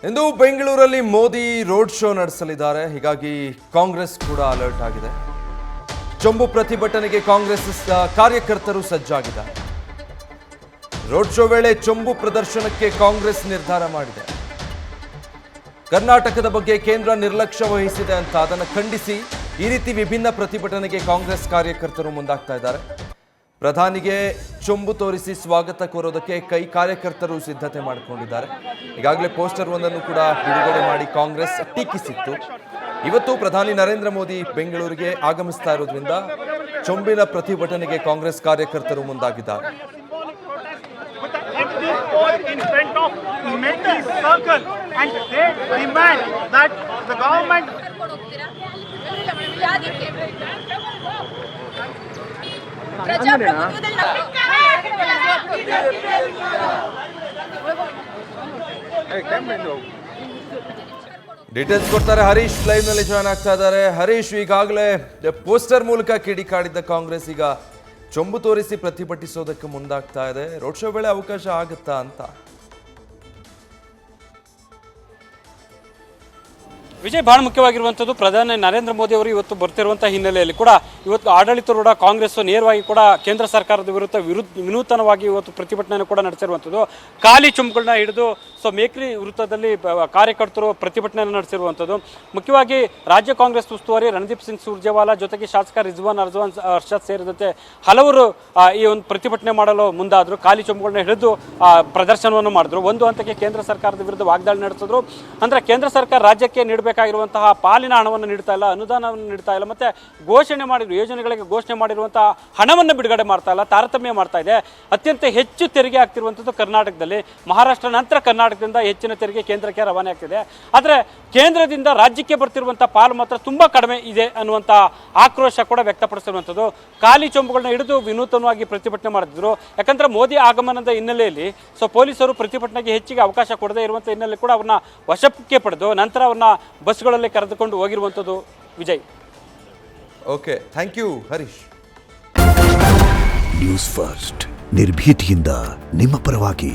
ಇಂದು ಬೆಂಗಳೂರಲ್ಲಿ Modi road show ನಡೆಸಲಿದ್ದಾರೆ. ಹೀಗಾಗಿ ಕಾಂಗ್ರೆಸ್ ಕೂಡ ಅಲರ್ಟ್ ಆಗಿದೆ. ಚೊಂಬು ಪ್ರತಿಭಟನೆಗೆ ಕಾಂಗ್ರೆಸ್ ಕಾರ್ಯಕರ್ತರು ಸಜ್ಜಾಗಿದ್ದಾರೆ. ರೋಡ್ ಶೋ ವೇಳೆ ಚೊಂಬು ಪ್ರದರ್ಶನಕ್ಕೆ ಕಾಂಗ್ರೆಸ್ ನಿರ್ಧಾರ ಮಾಡಿದೆ. ಕರ್ನಾಟಕದ ಬಗ್ಗೆ ಕೇಂದ್ರ ನಿರ್ಲಕ್ಷ್ಯ ವಹಿಸಿದೆ ಅಂತ ಅದನ್ನು ಖಂಡಿಸಿ ಈ ರೀತಿ ವಿಭಿನ್ನ ಪ್ರತಿಭಟನೆಗೆ ಕಾಂಗ್ರೆಸ್ ಕಾರ್ಯಕರ್ತರು ಮುಂದಾಗ್ತಾ ಇದ್ದಾರೆ. ಪ್ರಧಾನಿಗೆ ಚೊಂಬು ತೋರಿಸಿ ಸ್ವಾಗತ ಕೋರೋದಕ್ಕೆ ಕಾರ್ಯಕರ್ತರು ಸಿದ್ಧತೆ ಮಾಡಿಕೊಂಡಿದ್ದಾರೆ. ಈಗಾಗಲೇ ಪೋಸ್ಟರ್ ಒಂದನ್ನು ಕೂಡ ಬಿಡುಗಡೆ ಮಾಡಿ ಕಾಂಗ್ರೆಸ್ ಟೀಕಿಸಿತ್ತು. ಇವತ್ತು ಪ್ರಧಾನಿ ನರೇಂದ್ರ ಮೋದಿ ಬೆಂಗಳೂರಿಗೆ ಆಗಮಿಸ್ತಾ ಇರೋದ್ರಿಂದ ಚೊಂಬಿನ ಪ್ರತಿಭಟನೆಗೆ ಕಾಂಗ್ರೆಸ್ ಕಾರ್ಯಕರ್ತರು ಮುಂದಾಗಿದ್ದಾರೆ. In front of Menti circle and they demand that the government details ಕೊಡ್ತಾರೆ ಹರೀಶ್ ಲೈವ್ ನಲ್ಲಿ ಜಾಯ್ನ್ ಆಗ್ತಾ ಇದ್ದಾರೆ. ಹರೀಶ್, ಈಗಾಗಲೇ ಪೋಸ್ಟರ್ ಮೂಲಕ ಕಿಡಿಕಾಡಿದ್ದ ಕಾಂಗ್ರೆಸ್ ಈಗ ಚೊಂಬು ತೋರಿಸಿ ಪ್ರತಿಭಟಿಸೋದಕ್ಕೆ ಮುಂದಾಗ್ತಾ ಇದೆ. ರೋಡ್ ಶೋ ವೇಳೆ ಅವಕಾಶ ಆಗುತ್ತಾ ಅಂತ? ವಿಜಯ್, ಬಹಳ ಮುಖ್ಯವಾಗಿರುವಂಥದ್ದು ಪ್ರಧಾನಿ ನರೇಂದ್ರ ಮೋದಿ ಅವರು ಇವತ್ತು ಬರ್ತಿರುವಂತಹ ಹಿನ್ನೆಲೆಯಲ್ಲಿ ಕೂಡ ಇವತ್ತು ಆಡಳಿತಾರೂಢ ಕಾಂಗ್ರೆಸ್ ನೇರವಾಗಿ ಕೂಡ ಕೇಂದ್ರ ಸರ್ಕಾರದ ವಿರುದ್ಧ ವಿನೂತನವಾಗಿ ಇವತ್ತು ಪ್ರತಿಭಟನೆ ಕೂಡ ನಡೆಸಿರುವಂಥದ್ದು. ಖಾಲಿ ಚೊಂಬುಗಳನ್ನ ಹಿಡಿದು ಮೇಕ್ರಿ ವೃತ್ತದಲ್ಲಿ ಕಾರ್ಯಕರ್ತರು ಪ್ರತಿಭಟನೆಯನ್ನು ನಡೆಸಿರುವಂಥದ್ದು. ಮುಖ್ಯವಾಗಿ ರಾಜ್ಯ ಕಾಂಗ್ರೆಸ್ ಉಸ್ತುವಾರಿ ರಣದೀಪ್ ಸಿಂಗ್ ಸುರ್ಜೇವಾಲಾ ಜೊತೆಗೆ ಶಾಸಕ ರಿಜ್ವಾನ್ ಅರ್ಷದ್ ಸೇರಿದಂತೆ ಹಲವರು ಈ ಒಂದು ಪ್ರತಿಭಟನೆ ಮಾಡಲು ಮುಂದಾದರು. ಖಾಲಿ ಚೊಂಬುಗಳನ್ನ ಹಿಡಿದು ಪ್ರದರ್ಶನವನ್ನು ಮಾಡಿದ್ರು. ಒಂದು ಹಂತಕ್ಕೆ ಕೇಂದ್ರ ಸರ್ಕಾರದ ವಿರುದ್ಧ ವಾಗ್ದಾಳಿ ನಡೆಸಿದ್ರು. ಅಂದರೆ ಕೇಂದ್ರ ಸರ್ಕಾರ ರಾಜ್ಯಕ್ಕೆ ನೀಡಬೇಕಾಗಿರುವಂತಹ ಪಾಲಿನ ಹಣವನ್ನು ನೀಡ್ತಾ ಇಲ್ಲ, ಅನುದಾನವನ್ನು ನೀಡ್ತಾ ಇಲ್ಲ, ಮತ್ತೆ ಘೋಷಣೆ ಮಾಡಿದ್ರು ಯೋಜನೆಗಳಿಗೆ ಘೋಷಣೆ ಮಾಡಿರುವಂತಹ ಹಣವನ್ನು ಬಿಡುಗಡೆ ಮಾಡ್ತಾ ಇಲ್ಲ, ತಾರತಮ್ಯ ಮಾಡ್ತಾ ಇದೆ. ಅತ್ಯಂತ ಹೆಚ್ಚು ತೆರಿಗೆ ಆಗ್ತಿರುವಂಥದ್ದು ಕರ್ನಾಟಕದಲ್ಲಿ. ಮಹಾರಾಷ್ಟ್ರ ನಂತರ ಕರ್ನಾಟಕದಿಂದ ಹೆಚ್ಚಿನ ತೆರಿಗೆ ಕೇಂದ್ರಕ್ಕೆ ರವಾನೆ ಆಗ್ತಿದೆ. ಆದರೆ ಕೇಂದ್ರದಿಂದ ರಾಜ್ಯಕ್ಕೆ ಬರ್ತಿರುವಂಥ ಪಾಲು ಮಾತ್ರ ತುಂಬ ಕಡಿಮೆ ಇದೆ ಅನ್ನುವಂಥ ಆಕ್ರೋಶ ಕೂಡ ವ್ಯಕ್ತಪಡಿಸಿರುವಂಥದ್ದು. ಖಾಲಿ ಚೊಂಬುಗಳನ್ನ ಹಿಡಿದು ವಿನೂತನವಾಗಿ ಪ್ರತಿಭಟನೆ ಮಾಡಿದ್ರು. ಯಾಕಂದರೆ ಮೋದಿ ಆಗಮನದ ಹಿನ್ನೆಲೆಯಲ್ಲಿ ಪೊಲೀಸರು ಪ್ರತಿಭಟನೆಗೆ ಹೆಚ್ಚಿಗೆ ಅವಕಾಶ ಕೊಡದೇ ಇರುವಂಥ ಹಿನ್ನೆಲೆ ಕೂಡ ಅವ್ರನ್ನ ವಶಕ್ಕೆ ಪಡೆದು ನಂತರ ಅವ್ರನ್ನ ಬಸ್ಗಳಲ್ಲಿ ಕರೆದುಕೊಂಡು ಹೋಗಿರುವಂಥದ್ದು. Vijay, okay, thank you Harish. News First ನಿರ್ಭೀತಿಯಿಂದ ನಿಮ್ಮ ಪರವಾಗಿ.